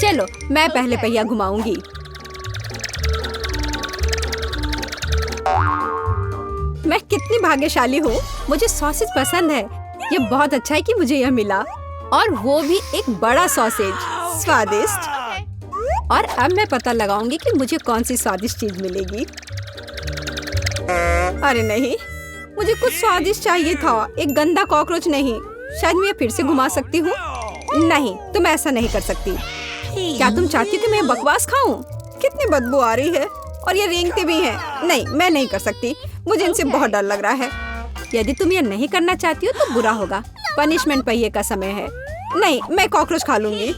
चलो मैं पहले पहिया घुमाऊंगी। मैं कितनी भाग्यशाली हूँ, मुझे सॉसेज पसंद है। ये बहुत अच्छा है कि मुझे यह मिला, और वो भी एक बड़ा सॉसेज। स्वादिष्ट। और अब मैं पता लगाऊंगी कि मुझे कौन सी स्वादिष्ट चीज मिलेगी। अरे नहीं, मुझे कुछ स्वादिष्ट चाहिए था, एक गंदा कॉकरोच नहीं। शायद मैं फिर से घुमा सकती हूँ। नहीं, तुम ऐसा नहीं कर सकती। क्या तुम चाहती हो कि मैं बकवास खाऊं? कितनी बदबू आ रही है, और ये रेंगते भी हैं। नहीं, मैं नहीं कर सकती, मुझे इनसे बहुत डर लग रहा है। यदि तुम ये नहीं करना चाहती हो तो बुरा होगा। पनिशमेंट पहिए का समय है। नहीं, मैं कॉकरोच खा लूंगी।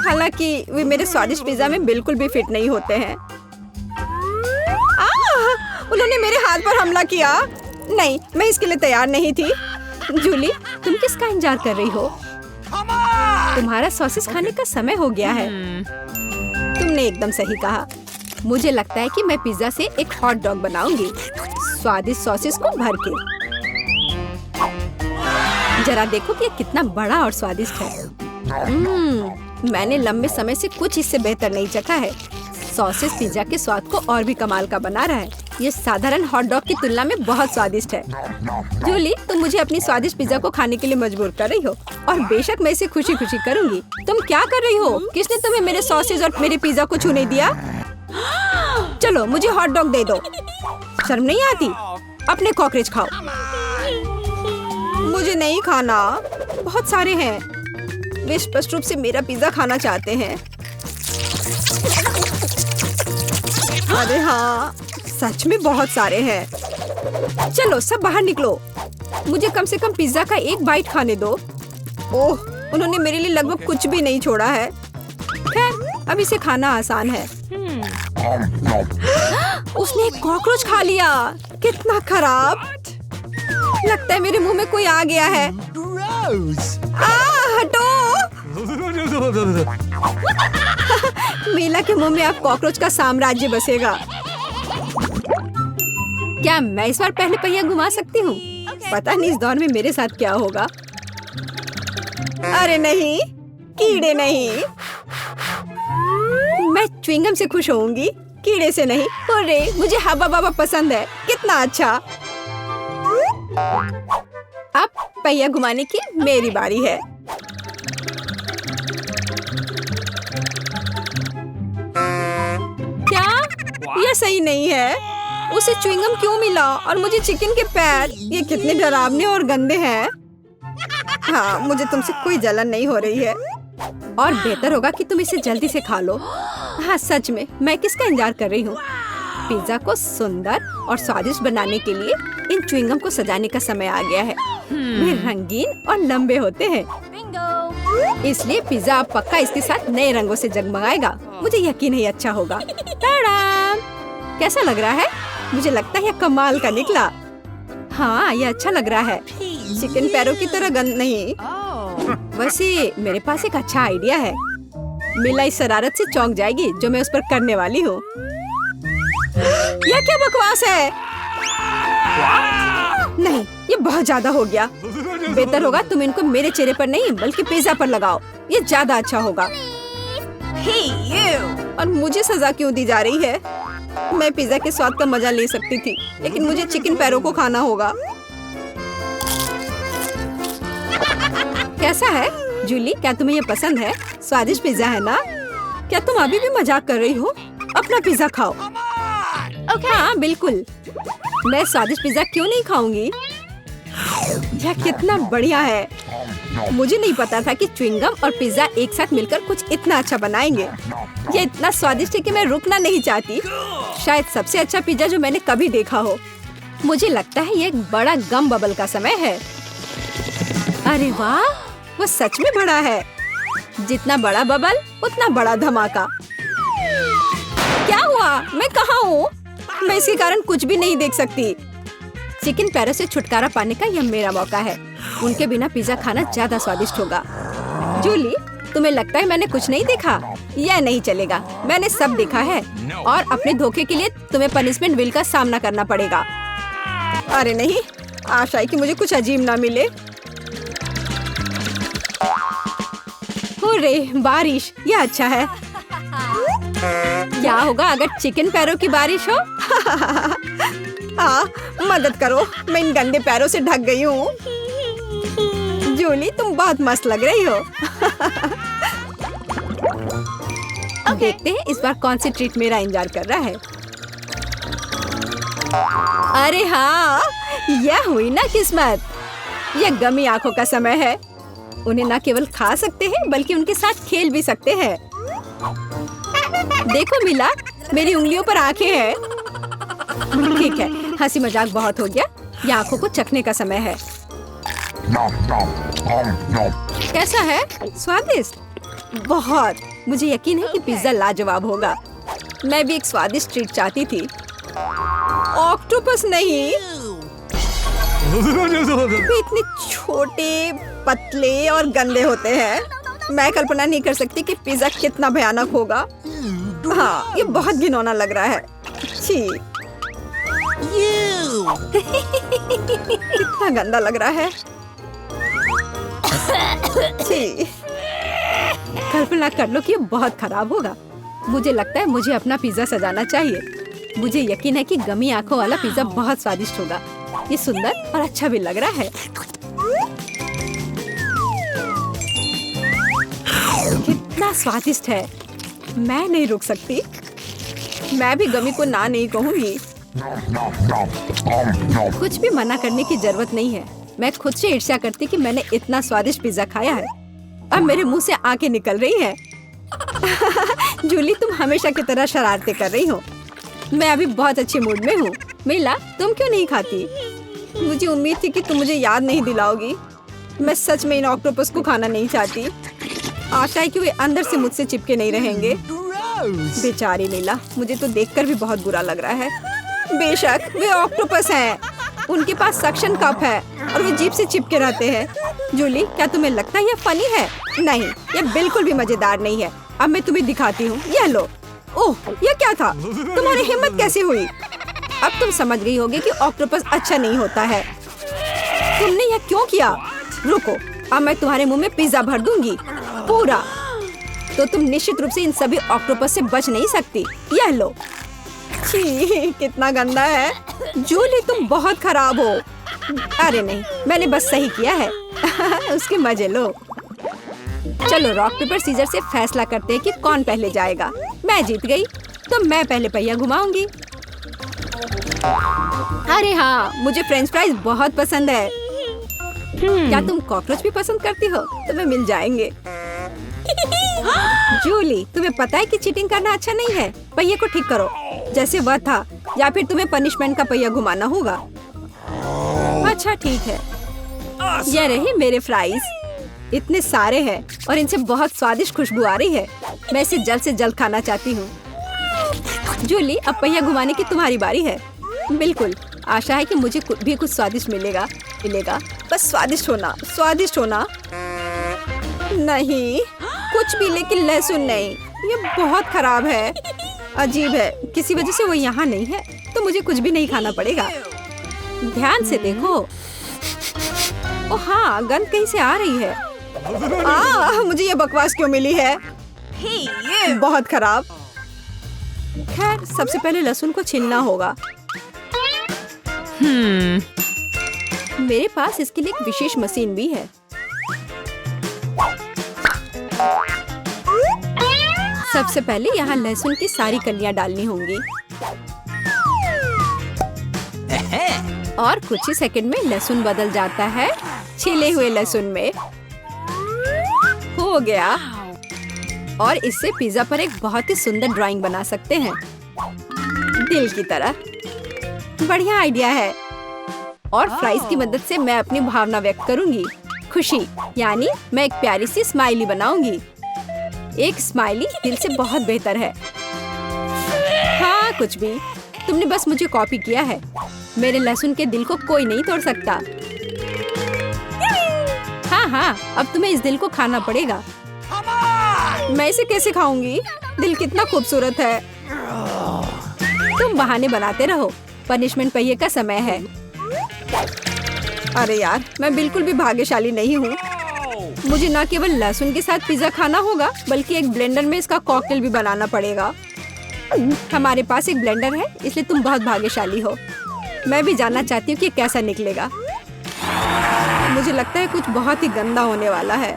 हालांकि वे मेरे स्वादिष्ट पिज्जा में बिल्कुल भी फिट नहीं होते हैं। उन्होंने मेरे हाथ पर हमला किया। नहीं, मैं इसके लिए तैयार नहीं थी। जूली, तुम किसका इंतजार कर रही हो? तुम्हारा सॉसेस खाने का समय हो गया है। तुमने एकदम सही कहा। मुझे लगता है कि मैं पिज्जा से एक हॉट डॉग बनाऊंगी, स्वादिष्ट सॉसेस को भर के। जरा देखो कि ये कितना बड़ा और स्वादिष्ट है। मैंने लंबे समय से कुछ इससे बेहतर नहीं चखा है। सॉसेस पिज्जा के स्वाद को और भी कमाल का बना रहा है। ये साधारण हॉट डॉग की तुलना में बहुत स्वादिष्ट है। जूली, तुम मुझे अपनी स्वादिष्ट पिज्जा को खाने के लिए मजबूर कर रही हो, और बेशक मैं इसे खुशी खुशी करूंगी। तुम क्या कर रही हो? किसने तुम्हें मेरे सॉसेज और मेरे पिज्जा को छूने दिया? चलो मुझे हॉट डॉग दे दो। शर्म नहीं आती? अपने कॉकरोच खाओ। मुझे नहीं खाना, बहुत सारे हैं। वे स्पष्ट रूप से मेरा पिज्जा खाना चाहते हैं। अरे हाँ, सच में बहुत सारे हैं। चलो सब बाहर निकलो, मुझे कम से कम पिज्जा का एक बाइट खाने दो। ओह, उन्होंने मेरे लिए लगभग कुछ भी नहीं छोड़ा है। खैर, अब इसे खाना आसान है। उसने एक कॉकरोच खा लिया। कितना खराब। लगता है मेरे मुंह में कोई आ गया है। हटो। मीला के मुंह में अब कॉकरोच का साम्राज्य बसेगा। क्या मैं इस बार पहले पहिया घुमा सकती हूँ? पता नहीं इस दौर में मेरे साथ क्या होगा। अरे नहीं, कीड़े नहीं। मैं च्युइंगम से खुश होऊंगी, कीड़े से नहीं। अरे मुझे हब्बा बाबा पसंद है। कितना अच्छा। अब पहिया घुमाने की मेरी बारी है। क्या यह सही नहीं है? उसे च्युइंगम क्यों मिला और मुझे चिकन के पैर? ये कितने डरावने और गंदे हैं। हाँ, मुझे तुमसे कोई जलन नहीं हो रही है, और बेहतर होगा कि तुम इसे जल्दी से खा लो। हाँ सच में, मैं किसका इंतजार कर रही हूँ? पिज्जा को सुंदर और स्वादिष्ट बनाने के लिए इन च्युइंगम को सजाने का समय आ गया है। वे रंगीन और लंबे होते हैं, इसलिए पिज्जा अब पक्का इसके साथ नए रंगों से जगमगाएगा। मुझे यकीन है अच्छा होगा। टाडाम! कैसा लग रहा है? मुझे लगता है यह कमाल का निकला। हाँ, यह अच्छा लग रहा है। चिकन पैरों की तरह गंद नहीं। वैसे मेरे पास एक अच्छा आइडिया है। मीला इस शरारत से चौंक जाएगी जो मैं उस पर करने वाली हूँ। यह क्या बकवास है? नहीं, ये बहुत ज्यादा हो गया। बेहतर होगा तुम इनको मेरे चेहरे पर नहीं बल्कि पिज्जा पर लगाओ, ये ज्यादा अच्छा होगा। और मुझे सजा क्यों दी जा रही है? मैं पिज्जा के स्वाद का मजा ले सकती थी, लेकिन मुझे चिकन पैरों को खाना होगा। कैसा है जूली, क्या तुम्हें ये पसंद है? स्वादिष्ट पिज्जा है ना? क्या तुम अभी भी मजाक कर रही हो? अपना पिज्जा खाओ। हाँ बिल्कुल, मैं स्वादिष्ट पिज्जा क्यों नहीं खाऊंगी? यह कितना बढ़िया है। मुझे नहीं पता था कि च्युइंगम और पिज्जा एक साथ मिलकर कुछ इतना अच्छा बनाएंगे। यह इतना स्वादिष्ट है कि मैं रुकना नहीं चाहती। शायद सबसे अच्छा पिज्जा जो मैंने कभी देखा हो। मुझे लगता है ये एक बड़ा गम बबल का समय है। अरे वाह, वो सच में बड़ा है। जितना बड़ा बबल उतना बड़ा धमाका। क्या हुआ? मैं कहाँ हूँ? मैं इसके कारण कुछ भी नहीं देख सकती। चिकन पैरों से छुटकारा पाने का यह मेरा मौका है। उनके बिना पिज्जा खाना ज्यादा स्वादिष्ट होगा। जूली, तुम्हें लगता है मैंने कुछ नहीं देखा? यह नहीं चलेगा, मैंने सब देखा है, और अपने धोखे के लिए तुम्हें पनिशमेंट बिल का सामना करना पड़ेगा। अरे नहीं, आशा है कि मुझे कुछ अजीब ना मिले। रे बारिश, ये अच्छा है। क्या होगा अगर चिकन पैरों की बारिश हो? मदद करो, मैं इन गंदे पैरों से ढक गई हूँ। जूली तुम बहुत मस्त लग रही हो। देखते हैं इस बार कौन सी ट्रीट मेरा इंतजार कर रहा है। अरे हाँ, यह हुई ना किस्मत। यह गमी आंखों का समय है। उन्हें न केवल खा सकते हैं बल्कि उनके साथ खेल भी सकते हैं। देखो मिला, मेरी उंगलियों पर आंखें हैं। ठीक है, हंसी मजाक बहुत हो गया। ये आंखों को चखने का समय है। कैसा है? स्वादिष्ट? बहुत। मुझे यकीन है कि पिज्जा लाजवाब होगा। मैं भी एक स्वादिष्ट ट्रीट चाहती थी। ऑक्टोपस नहीं। वे इतने छोटे, पतले और गंदे होते हैं। मैं कल्पना नहीं कर सकती कि पिज्जा कितना भयानक होगा। हाँ, ये बहुत घिनौना लग रहा है। छी। कितना गंदा लग रहा है। छी। कल्पना कर लो कि ये बहुत खराब होगा। मुझे लगता है मुझे अपना पिज्जा सजाना चाहिए। मुझे यकीन है कि गमी आंखों वाला पिज्जा बहुत स्वादिष्ट होगा। ये सुंदर और अच्छा भी लग रहा है। कितना स्वादिष्ट है। मैं नहीं रुक सकती। मैं भी गमी को ना नहीं कहूँगी। कुछ भी मना करने की जरूरत नहीं है। मैं खुद से ईर्ष्या करती कि मैंने इतना स्वादिष्ट पिज्जा खाया है। अब मेरे मुंह से आंखें निकल रही हैं। जूली तुम हमेशा की तरह शरारतें कर रही हो। मैं अभी बहुत अच्छे मूड में हूँ। मिला, तुम क्यों नहीं खाती? मुझे उम्मीद थी कि तुम मुझे याद नहीं दिलाओगी। मैं सच में इन ऑक्टोपस को खाना नहीं चाहती। आशा है कि वे अंदर से मुझसे चिपके नहीं रहेंगे। बेचारी मिला, मुझे तो देखकर भी बहुत बुरा लग रहा है। बेशक वे ऑक्टोपस हैं। उनके पास सक्शन कप है और वे जीभ से चिपके रहते हैं। जूली, क्या तुम्हें लगता है यह फनी है? नहीं, यह बिल्कुल भी मजेदार नहीं है। अब मैं तुम्हें दिखाती हूँ। यह लो। ओह, यह क्या था? तुम्हारी हिम्मत कैसे हुई? अब तुम समझ गई होगी कि ऑक्टोपस अच्छा नहीं होता है। तुमने यह क्यों किया? रुको, अब मैं तुम्हारे मुंह में पिज्जा भर दूंगी, पूरा। तो तुम निश्चित रूप से इन सभी ऑक्टोपस से बच नहीं सकती। यह लो। छी, कितना गंदा है। जूली तुम बहुत खराब हो। अरे नहीं, मैंने बस सही किया है। उसके मजे लो। चलो रॉक पेपर सीजर से फैसला करते हैं कि कौन पहले जाएगा। मैं जीत गई तो मैं पहले पहिया घुमाऊंगी। अरे हाँ, मुझे फ्रेंच फ्राइज बहुत पसंद है। क्या तुम कॉकरोच भी पसंद करती हो? तुम्हें मिल जाएंगे। जूली, तुम्हें पता है कि चीटिंग करना अच्छा नहीं है। पहिए को ठीक करो जैसे वह था, या फिर तुम्हें पनिशमेंट का पहिया घुमाना होगा। अच्छा ठीक है। ये रहे मेरे फ्राइज। इतने सारे हैं और इनसे बहुत स्वादिष्ट खुशबू आ रही है। मैं इसे जल्द से जल्द खाना चाहती हूँ। जूली, अब पहिया घुमाने की तुम्हारी बारी है। बिल्कुल, आशा है कि मुझे भी कुछ स्वादिष्ट मिलेगा। बस स्वादिष्ट होना, स्वादिष्ट होना। नहीं, कुछ भी, लेकिन लहसुन नहीं। ये बहुत खराब है। अजीब है, किसी वजह से वो यहाँ नहीं है तो मुझे कुछ भी नहीं खाना पड़ेगा। ध्यान से देखो। ओ हाँ, गंध कहीं से आ रही है। मुझे ये बकवास क्यों मिली है? बहुत खराब। खैर, सबसे पहले लहसुन को छीलना होगा। मेरे पास इसके लिए एक विशेष मशीन भी है। सबसे पहले यहाँ लहसुन की सारी कलियां डालनी होंगी और कुछ ही सेकंड में लहसुन बदल जाता है छिले हुए लहसुन में। हो गया। और इससे पिज्जा पर एक बहुत ही सुंदर ड्राइंग बना सकते हैं, दिल की तरह। बढ़िया आइडिया है। और फ्राइज की मदद से मैं अपनी भावना व्यक्त करूंगी। खुशी, यानी मैं एक प्यारी सी स्माइली बनाऊंगी। एक स्माइली दिल से बहुत बेहतर है। हाँ, कुछ भी। तुमने बस मुझे कॉपी किया है। मेरे लहसुन के दिल को कोई नहीं तोड़ सकता। हाँ, अब तुम्हें इस दिल को खाना पड़ेगा। मैं इसे कैसे खाऊंगी? दिल कितना खूबसूरत है। तुम बहाने बनाते रहो। पनिशमेंट पहिए का समय है। अरे यार, मैं बिल्कुल भी भाग्यशाली नहीं हूँ। मुझे न केवल लहसुन के साथ पिज्जा खाना होगा बल्कि एक ब्लेंडर में इसका कॉकटेल भी बनाना पड़ेगा। हमारे पास एक ब्लेंडर है इसलिए तुम बहुत भाग्यशाली हो। मैं भी जानना चाहती हूँ कि कैसा निकलेगा। मुझे लगता है कुछ बहुत ही गंदा होने वाला है।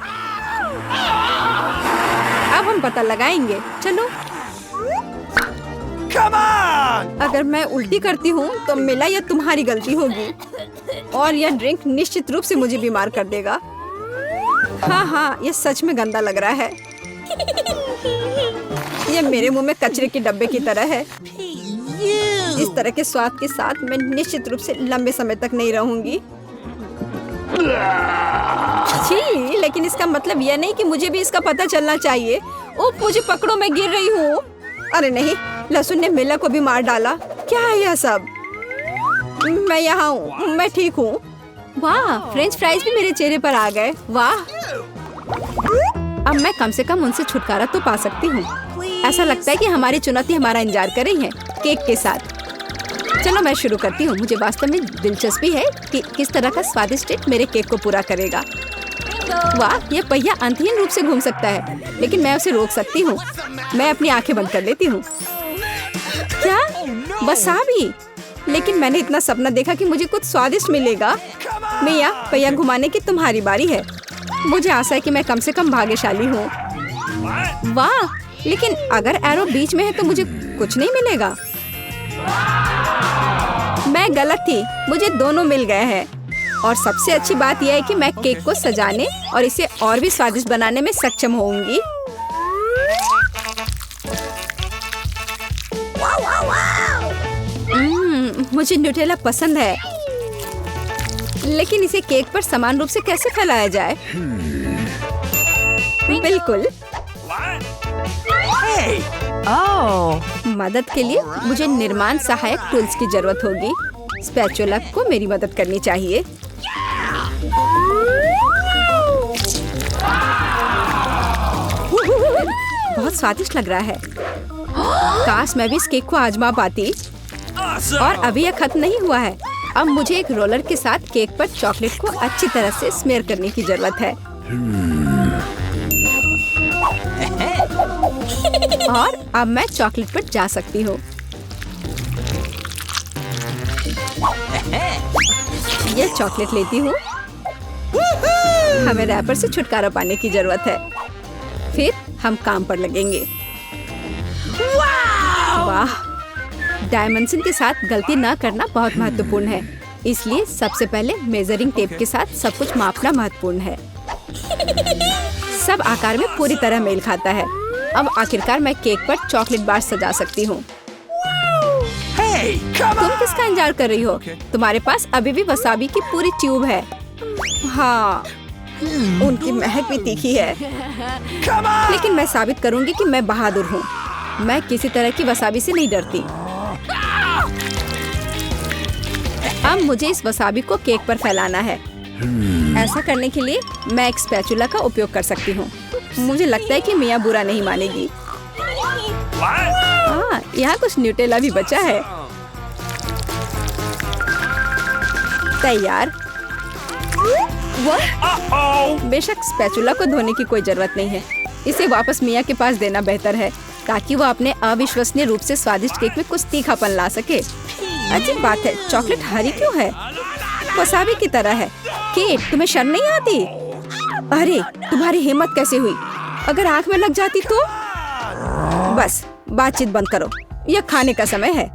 अब हम पता लगाएंगे। चलो। अगर मैं उल्टी करती हूँ तो मेरा या तुम्हारी गलती होगी और यह ड्रिंक निश्चित रूप से मुझे बीमार कर देगा। हाँ, यह सच में गंदा लग रहा है। यह मेरे मुंह में कचरे के डब्बे की तरह है। इस तरह के स्वाद के साथ मैं निश्चित रूप से लंबे समय तक नहीं रहूंगी। छी, लेकिन इसका मतलब यह नहीं कि मुझे भी इसका पता चलना चाहिए। ओह, मुझे पकड़ो, मैं गिर रही हूँ। अरे नहीं, लहसुन ने मिला को भी मार डाला। क्या है यह सब? मैं यहाँ हूँ, मैं ठीक हूँ। वाह, फ्रेंच फ्राइज भी मेरे चेहरे पर आ गए। वाह, अब मैं कम से कम उनसे छुटकारा तो पा सकती हूँ। ऐसा लगता है कि हमारी चुनौती हमारा इंतजार कर रही है केक के साथ। चलो मैं शुरू करती हूँ। मुझे वास्तव में दिलचस्पी है कि किस तरह का स्वादिष्ट ट्रीट मेरे केक को पूरा करेगा। वाह, यह पहिया अंतहीन रूप से घूम सकता है, लेकिन मैं उसे रोक सकती हूँ। मैं अपनी आंखें बंद कर लेती हूँ। क्या? वसाबी? लेकिन मैंने इतना सपना देखा कि मुझे कुछ स्वादिष्ट मिलेगा। मिया, पहिया घुमाने की तुम्हारी बारी है। मुझे आशा है कि मैं कम से कम भाग्यशाली हूँ। वाह, लेकिन अगर एरो बीच में है तो मुझे कुछ नहीं मिलेगा। मैं गलत थी, मुझे दोनों मिल गए हैं। और सबसे अच्छी बात यह है कि मैं केक को सजाने और इसे और भी स्वादिष्ट बनाने में सक्षम होंगी। मुझे न्यूटेला पसंद है, लेकिन इसे केक पर समान रूप से कैसे फैलाया जाए? बिल्कुल। मदद के लिए मुझे निर्माण सहायक टूल्स की जरूरत होगी। स्पैचुला को मेरी मदद करनी चाहिए। बहुत स्वादिष्ट लग रहा है। काश मैं भी इस केक को आजमा पाती। और अभी यह खत्म नहीं हुआ है। अब मुझे एक रोलर के साथ केक पर चॉकलेट को अच्छी तरह से स्मेयर करने की जरूरत है। और अब मैं चॉकलेट पर जा सकती हूँ। ये चॉकलेट लेती हूँ। हमें रैपर से छुटकारा पाने की जरूरत है। फिर हम काम पर लगेंगे। वाह, डायमेंशन के साथ गलती न करना बहुत महत्वपूर्ण है। इसलिए सबसे पहले मेजरिंग टेप के साथ सब कुछ मापना महत्वपूर्ण है। सब आकार में पूरी तरह मेल खाता है। अब आखिरकार मैं केक पर चॉकलेट बार सजा सकती हूँ। तुम किसका इंतजार कर रही हो? तुम्हारे पास अभी भी वसाबी की पूरी ट्यूब है। हाँ, उनकी महक भी तीखी है। लेकिन मैं साबित करूंगी कि मैं बहादुर हूँ। मैं किसी तरह की वसाबी से नहीं डरती। अब मुझे इस वसाबी को केक पर फैलाना है। ऐसा करने के लिए मैं एक स्पैचुला का उपयोग कर सकती हूँ। मुझे लगता है कि मिया बुरा नहीं मानेगी। यहाँ कुछ न्यूटेला भी बचा है। तैयार। बेशक स्पैचुला को धोने की कोई जरूरत नहीं है। इसे वापस मिया के पास देना बेहतर है ताकि वो अपने अविश्वसनीय रूप से स्वादिष्ट केक में कुछ तीखापन ला सके। अजीब बात है, चॉकलेट हरी क्यों है? वसाबी की तरह है। केट, तुम्हें शर्म नहीं आती? अरे, तुम्हारी हिम्मत कैसे हुई? अगर आंख में लग जाती तो? बस, बातचीत बंद करो। यह खाने का समय है।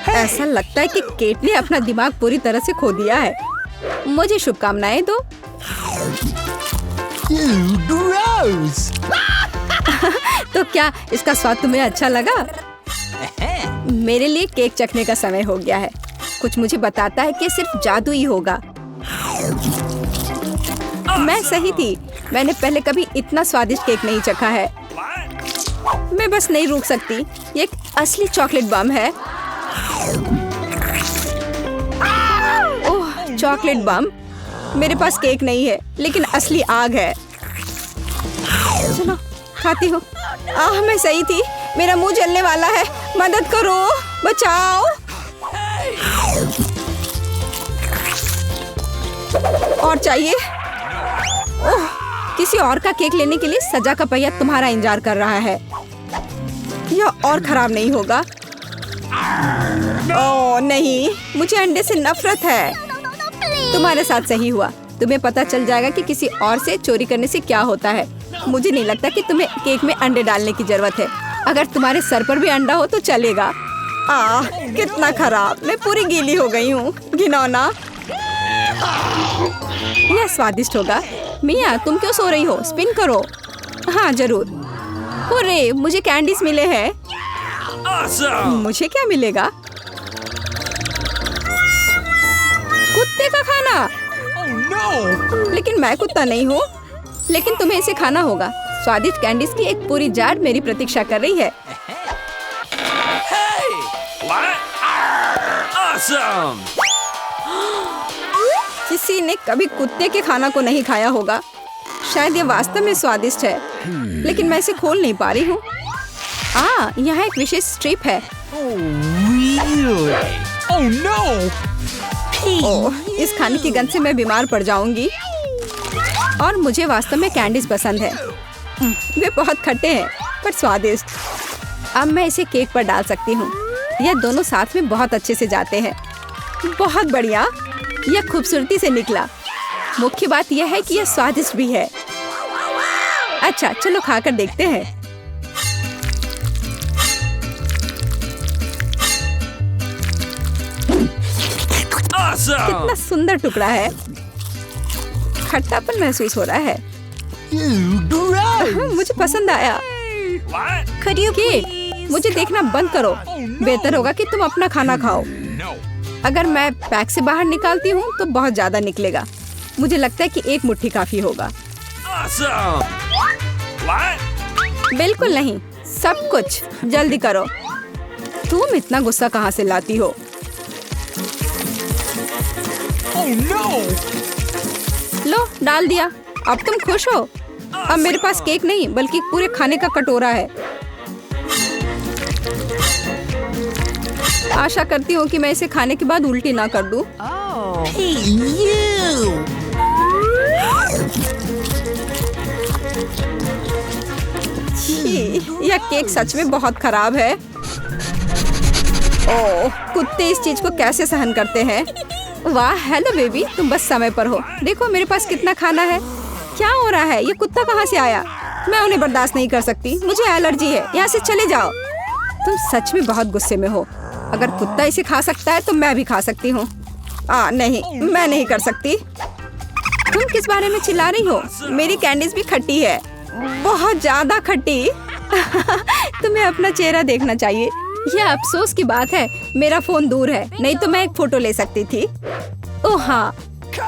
ऐसा लगता है कि केट ने अपना दिमाग पूरी तरह से खो दिया है। मुझे शुभकामनाएं दो। तो क्या इसका स्वाद तुम्हें अच्छा लगा? मेरे लिए केक चखने का समय हो गया है। कुछ मुझे बताता है कि सिर्फ जादू ही होगा। मैं सही थी। मैंने पहले कभी इतना स्वादिष्ट केक नहीं चखा है। मैं बस नहीं रुक सकती। ये एक असली चॉकलेट बम है। ओह, चॉकलेट बम। मेरे पास केक नहीं है, लेकिन असली आग है। चलो, खाती हूँ। मैं सही थी। मेरा मुंह जलने वाला है। मदद करो, बचाओ। और चाहिए। ओह, किसी और का केक लेने के लिए सजा का पहिया तुम्हारा इंतजार कर रहा है। यह और खराब नहीं होगा। ओह नहीं, मुझे अंडे से नफरत है। तुम्हारे साथ सही हुआ। तुम्हें पता चल जाएगा कि किसी और से चोरी करने से क्या होता है। मुझे नहीं लगता कि तुम्हें केक में अंडे डालने की जरूरत है। अगर तुम्हारे सर पर भी अंडा हो तो चलेगा। कितना खराब, मैं पूरी गीली हो गई हूँ। घिनौना। यह स्वादिष्ट होगा। मिया, तुम क्यों सो रही हो? स्पिन करो। हाँ जरूर। हुर्रे, मुझे कैंडीज मिले हैं। मुझे क्या मिलेगा? कुत्ते का खाना। लेकिन मैं कुत्ता नहीं हूँ। लेकिन तुम्हें इसे खाना होगा। स्वादिष्ट कैंडीज की एक पूरी जार मेरी प्रतीक्षा कर रही है। किसी ने कभी कुत्ते के खाना को नहीं खाया होगा। शायद ये वास्तव में स्वादिष्ट है, लेकिन मैं इसे खोल नहीं पा रही हूँ। यहाँ एक विशेष स्ट्रिप है। इस खाने की गंध से मैं बीमार पड़ जाऊंगी। और मुझे वास्तव में कैंडीज पसंद है। वे बहुत खट्टे हैं पर स्वादिष्ट। अब मैं इसे केक पर डाल सकती हूँ। यह दोनों साथ में बहुत अच्छे से जाते हैं। बहुत बढ़िया, यह खूबसूरती से निकला। मुख्य बात यह है कि यह स्वादिष्ट भी है। अच्छा चलो खाकर देखते हैं। कितना सुंदर टुकड़ा है। खट्टापन महसूस हो रहा है। मुझे पसंद आया। केक, मुझे देखना बंद करो। बेहतर होगा कि तुम अपना खाना खाओ। अगर मैं पैक से बाहर निकालती हूँ तो बहुत ज्यादा निकलेगा। मुझे लगता है कि एक मुट्ठी काफी होगा। बिल्कुल नहीं, सब कुछ जल्दी करो। तुम इतना गुस्सा कहाँ से लाती हो? लो, डाल दिया। अब तुम खुश हो? अब मेरे पास केक नहीं बल्कि पूरे खाने का कटोरा है। आशा करती हूँ कि मैं इसे खाने के बाद उल्टी ना कर दूं। यह केक सच में बहुत खराब है। ओह, कुत्ते इस चीज को कैसे सहन करते हैं? वाह, हेलो बेबी, तुम बस समय पर हो। देखो मेरे पास कितना खाना है। क्या हो रहा है? ये कुत्ता कहाँ से आया? मैं उन्हें बर्दाश्त नहीं कर सकती। मुझे एलर्जी है। यहाँ से चले जाओ। तुम सच में बहुत गुस्से में हो। अगर कुत्ता इसे खा सकता है तो मैं भी खा सकती हूँ। नहीं, मैं नहीं कर सकती। तुम किस बारे में चिल्ला रही हो? मेरी कैंडीज भी खट्टी है, बहुत ज्यादा खट्टी। तुम्हें अपना चेहरा देखना चाहिए। यह अफसोस की बात है, मेरा फोन दूर है, नहीं तो मैं एक फोटो ले सकती थी। ओह हाँ,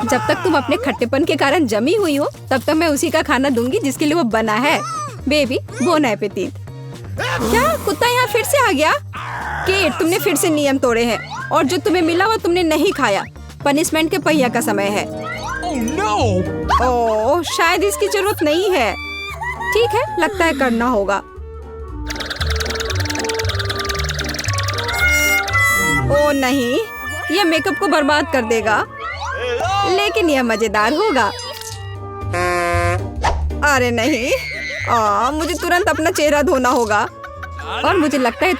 जब तक तुम अपने खट्टेपन के कारण जमी हुई हो तब तक मैं उसी का खाना दूंगी जिसके लिए वो बना है। Baby, bon appetit. क्या कुत्ता यहाँ फिर से आ गया? केट, तुमने फिर से नियम तोड़े हैं और जो तुम्हें मिला वो तुमने नहीं खाया। पनिशमेंट के पहिया का समय है। ओह, शायद इसकी जरूरत नहीं है। ठीक है, लगता है करना होगा। ओह नहीं, यह मेकअप को बर्बाद कर देगा, लेकिन यह मजेदार होगा। अरे नहीं, मुझे तुरंत अपना चेहरा धोना होगा और मुझे लगता है